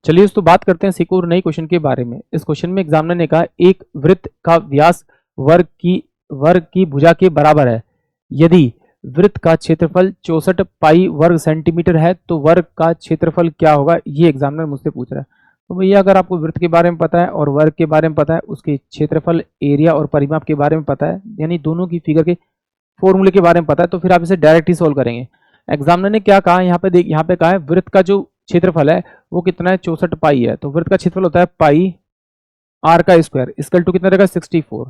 चलिए दोस्तों बात करते हैं एक और नई क्वेश्चन के बारे में। इस क्वेश्चन में एग्जामिनर ने कहा एक वृत्त का व्यास वर्ग की भुजा के बराबर है। यदि वृत्त का क्षेत्रफल 64 पाई वर्ग सेंटीमीटर है तो वर्ग का क्षेत्रफल क्या होगा, ये एग्जामिनर मुझसे पूछ रहा है। तो भैया अगर आपको वृत्त के बारे में पता है और वर्ग के बारे में पता है, उसके क्षेत्रफल, एरिया और परिमाप के बारे में पता है, यानी दोनों की फिगर के फॉर्मूले के बारे में पता है, तो फिर आप इसे डायरेक्ट ही सोल्व करेंगे। एग्जामिनर ने क्या कहा यहाँ पे, देख यहाँ पे कहा है वृत्त का जो क्षेत्रफल है वो कितना है, 64 पाई है। तो वृत्त का क्षेत्रफल होता है पाई आर का स्क्वायर इक्वल टू कितना रहेगा 64।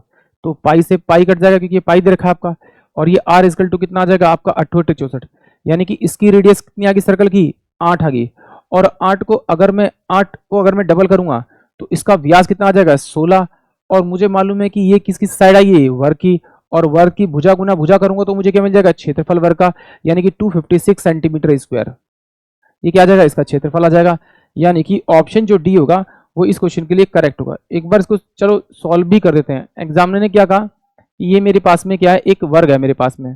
तो पाई से पाई कट जाएगा क्योंकि ये पाई दे रखा है आपका, और ये आर इक्वल टू कितना आ जाएगा आपका 68 64, यानी कि इसकी रेडियस कितनी आ गई सर्कल की, 8 आ गई। और 8 को अगर मैं डबल करूंगा तो इसका व्यास कितना आ जाएगा 16। और मुझे मालूम है कि ये किस किस साइड आई है, वर्ग की, और वर्ग की भुजा गुना भुजा करूंगा तो मुझे क्या मिल जाएगा, क्षेत्रफल वर्ग का, यानी कि 256 सेंटीमीटर स्क्वायर। ये क्या आ जाएगा, इसका क्षेत्रफल आ जाएगा। यानी कि ऑप्शन जो डी होगा वो इस क्वेश्चन के लिए करेक्ट होगा। एक बार इसको चलो सॉल्व भी कर देते हैं। एग्जामिनर ने क्या कहा, ये मेरे पास में क्या है, एक वर्ग है मेरे पास में,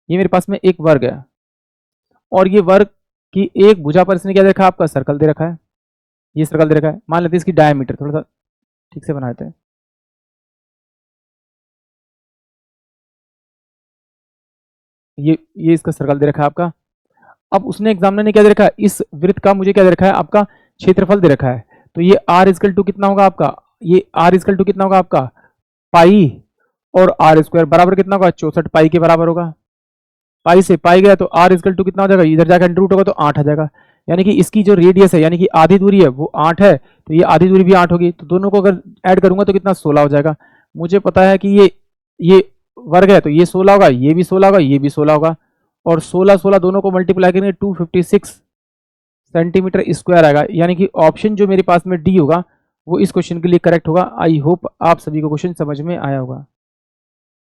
ये मेरे पास में एक वर्ग है, और ये वर्ग की एक भुजा पर इसने क्या दे रखा है, आपका सर्कल दे रखा है। ये सर्कल दे रखा है, मान लेते हैं इसकी डायमीटर थोड़ा सा ठीक से बना देते हैं। ये इसका सर्कल दे रखा है आपका। अब उसने एग्जामिनर ने क्या दे रखा है, इस वृत्त का मुझे क्या दे रखा है, आपका क्षेत्रफल दे रखा है। तो ये आर इक्वल टू कितना होगा आपका, ये आर इक्वल टू कितना होगा आपका पाई, और आर स्क्वायर बराबर कितना होगा 64 पाई के बराबर होगा। पाई से पाई गया तो आर इक्वल टू कितना हो जाएगा, इधर जाकर अंडर रूट होगा तो 8 आ जाएगा। यानी कि इसकी जो रेडियस है, यानी कि आधी दूरी है वो 8 है, तो ये आधी दूरी भी 8 होगी। तो दोनों को अगर ऐड करूंगा तो कितना 16 हो जाएगा। मुझे पता है कि ये वर्ग है तो ये 16 होगा, ये भी 16 होगा, ये भी 16 होगा, और 16 16 दोनों को मल्टीप्लाई करेंगे 256 सेंटीमीटर स्क्वायर आएगा। यानी कि ऑप्शन जो मेरे पास में डी होगा वो इस क्वेश्चन के लिए करेक्ट होगा। आई होप आप सभी को क्वेश्चन समझ में आया होगा।